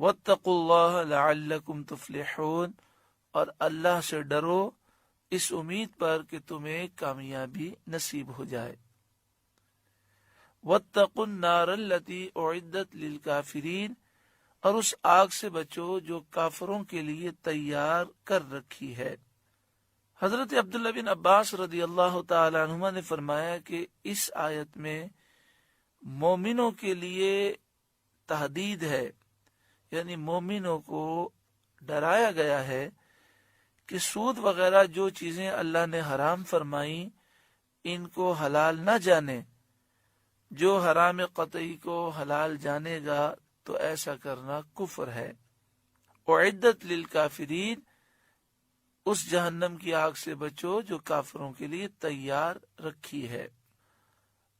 واتقوا اللہ لعلکم تفلحون، اور اللہ سے ڈرو اس امید پر کہ تمہیں کامیابی نصیب ہو جائے۔ واتقوا النار التی اعدت للکافرین، اور اس آگ سے بچو جو کافروں کے لیے تیار کر رکھی ہے۔ حضرت عبداللہ بن عباس رضی اللہ تعالی عنہما نے فرمایا کہ اس آیت میں مومنوں کے لیے تحدید ہے، یعنی مومنوں کو ڈرایا گیا ہے کہ سود وغیرہ جو چیزیں اللہ نے حرام فرمائیں ان کو حلال نہ جانے۔ جو حرام قطعی کو حلال جانے گا تو ایسا کرنا کفر ہے۔ اعدت للکافرین، اس جہنم کی آگ سے بچو جو کافروں کے لیے تیار رکھی ہے۔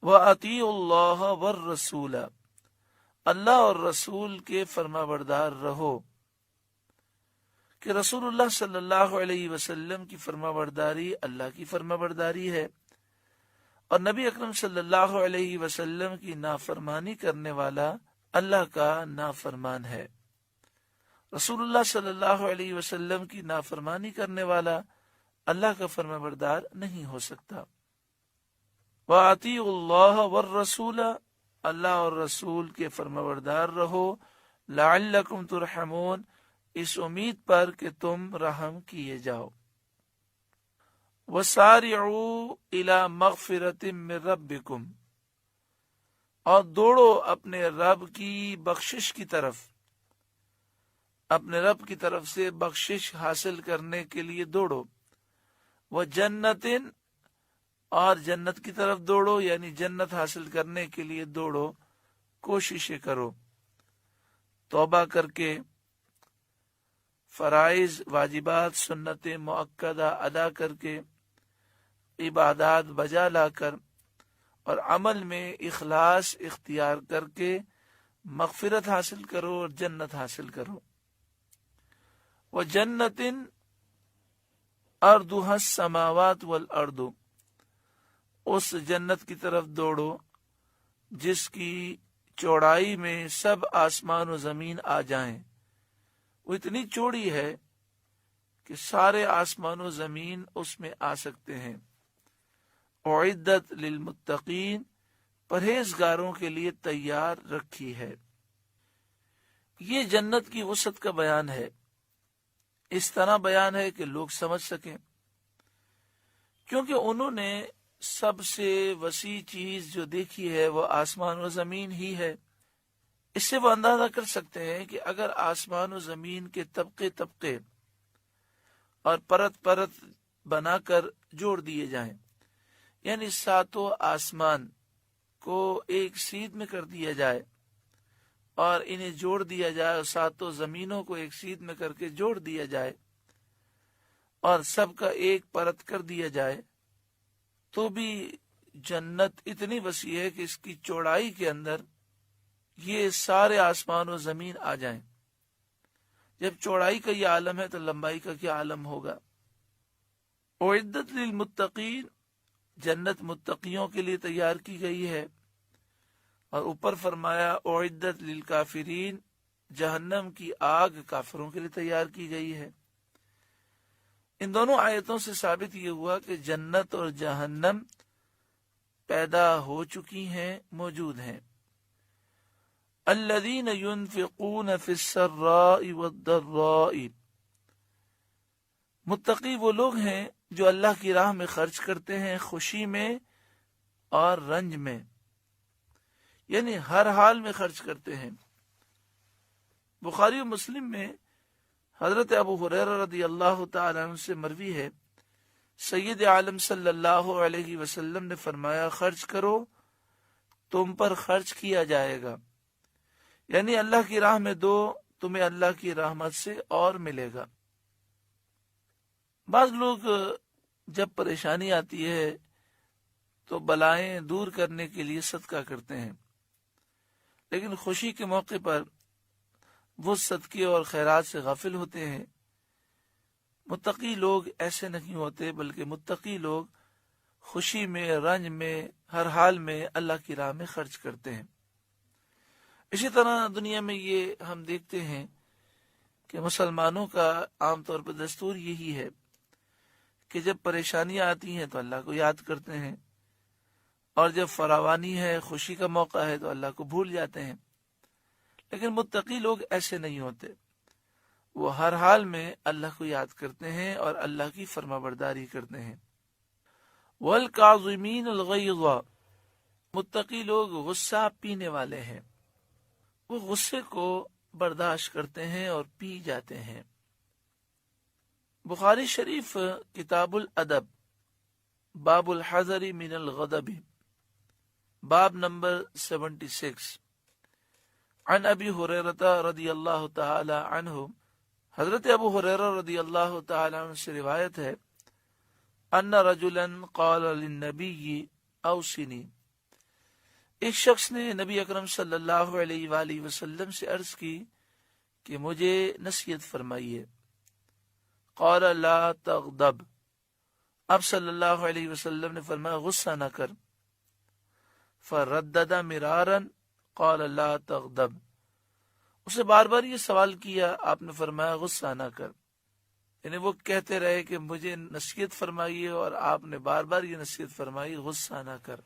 وَأَطِيعُوا اللَّهَ وَالرَّسُولَ، اللہ اور رسول کے فرما بردار رہو، کہ رسول اللہ صلی اللہ علیہ وسلم کی فرما برداری اللہ کی فرما برداری ہے، اور نبی اکرم صلی اللہ علیہ وسلم کی نافرمانی کرنے والا اللہ کا نافرمان ہے۔ رسول اللہ صلی اللہ علیہ وسلم کی نافرمانی کرنے والا اللہ کا فرما بردار نہیں ہو سکتا۔ وَأَطِيعُوا اللَّهَ وَالرَّسُولَ، اللہ اور رسول کے فرما بردار رہو، لَعَلَّكُمْ تُرْحَمُونَ، اس امید پر کہ تم رحم کیے جاؤ۔ وَسَارِعُوا إِلَى مَغْفِرَةٍ مِّن رَبِّكُمْ، اور دوڑو اپنے رب کی بخشش کی طرف، اپنے رب کی طرف سے بخشش حاصل کرنے کے لیے دوڑو۔ وَجَنَّةٍ، اور جنت کی طرف دوڑو، یعنی جنت حاصل کرنے کے لیے دوڑو، کوششیں کرو، توبہ کر کے فرائض واجبات سنت مؤکدہ ادا کر کے، عبادات بجا لا کر، اور عمل میں اخلاص اختیار کر کے مغفرت حاصل کرو اور جنت حاصل کرو۔ وَجَنَّةٍ أَرْضُهَا السَّمَاوَاتُ وَالْأَرْضُ، اس جنت کی طرف دوڑو جس کی چوڑائی میں سب آسمان و زمین آ جائیں، وہ اتنی چوڑی ہے کہ سارے آسمان و زمین اس میں آ سکتے ہیں۔ اعدت للمتقین، پرہیزگاروں کے لیے تیار رکھی ہے۔ یہ جنت کی وسعت کا بیان ہے، اس طرح بیان ہے کہ لوگ سمجھ سکیں، کیونکہ انہوں نے سب سے وسیع چیز جو دیکھی ہے وہ آسمان و زمین ہی ہے۔ اس سے وہ اندازہ کر سکتے ہیں کہ اگر آسمان و زمین کے طبقے طبقے اور پرت پرت بنا کر جوڑ دیے جائیں، یعنی ساتوں آسمان کو ایک سیدھ میں کر دیا جائے اور انہیں جوڑ دیا جائے، اور ساتوں زمینوں کو ایک سیدھ میں کر کے جوڑ دیا جائے اور سب کا ایک پرت کر دیا جائے، تو بھی جنت اتنی وسیع ہے کہ اس کی چوڑائی کے اندر یہ سارے آسمان و زمین آ جائیں۔ جب چوڑائی کا یہ عالم ہے تو لمبائی کا کیا عالم ہوگا۔ اعدت للمتقین، جنت متقیوں کے لیے تیار کی گئی ہے، اور اوپر فرمایا اعدت للکافرین، جہنم کی آگ کافروں کے لیے تیار کی گئی ہے۔ ان دونوں آیتوں سے ثابت یہ ہوا کہ جنت اور جہنم پیدا ہو چکی ہیں، موجود ہیں۔ الذین ينفقون فی السراء والضراء، متقی وہ لوگ ہیں جو اللہ کی راہ میں خرچ کرتے ہیں، خوشی میں اور رنج میں، یعنی ہر حال میں خرچ کرتے ہیں۔ بخاری و مسلم میں حضرت ابو ہریرہ رضی اللہ تعالی عنہ سے مروی ہے، سید عالم صلی اللہ علیہ وسلم نے فرمایا، خرچ کرو تم پر خرچ کیا جائے گا، یعنی اللہ کی راہ میں دو، تمہیں اللہ کی رحمت سے اور ملے گا۔ بعض لوگ جب پریشانی آتی ہے تو بلائیں دور کرنے کے لیے صدقہ کرتے ہیں، لیکن خوشی کے موقع پر وہ صدقے اور خیرات سے غافل ہوتے ہیں۔ متقی لوگ ایسے نہیں ہوتے، بلکہ متقی لوگ خوشی میں، رنج میں، ہر حال میں اللہ کی راہ میں خرچ کرتے ہیں۔ اسی طرح دنیا میں یہ ہم دیکھتے ہیں کہ مسلمانوں کا عام طور پر دستور یہی ہے کہ جب پریشانیاں آتی ہیں تو اللہ کو یاد کرتے ہیں، اور جب فراوانی ہے، خوشی کا موقع ہے، تو اللہ کو بھول جاتے ہیں۔ لیکن متقی لوگ ایسے نہیں ہوتے، وہ ہر حال میں اللہ کو یاد کرتے ہیں اور اللہ کی فرما برداری کرتے ہیں۔ وَالْكَاظِمِينَ الْغَيْظَ، متقی لوگ غصہ پینے والے ہیں، وہ غصے کو برداشت کرتے ہیں اور پی جاتے ہیں۔ بخاری شریف کتاب الادب باب الحذر من الغضب، باب نمبر 76، عن ابی ہریرہ رضی اللہ تعالی عنہ، حضرت ابو ہریرہ رضی اللہ تعالی عنہ سے روایت ہے، ان رجلا قال للنبی اوصنی، ایک شخص نے نبی اکرم صلی اللہ علیہ وآلہ وسلم سے عرض کی کہ مجھے نصیحت فرمائیے۔ قال لا تغضب، اب صلی اللہ علیہ وسلم نے فرمایا غصہ نہ کر۔ فردد مرارا قال لا تغضب، اسے بار بار یہ سوال کیا، آپ نے فرمایا غصہ نہ کر، یعنی وہ کہتے رہے کہ مجھے نصیحت فرمائیے، اور آپ نے بار بار یہ نصیحت فرمائی غصہ نہ کر۔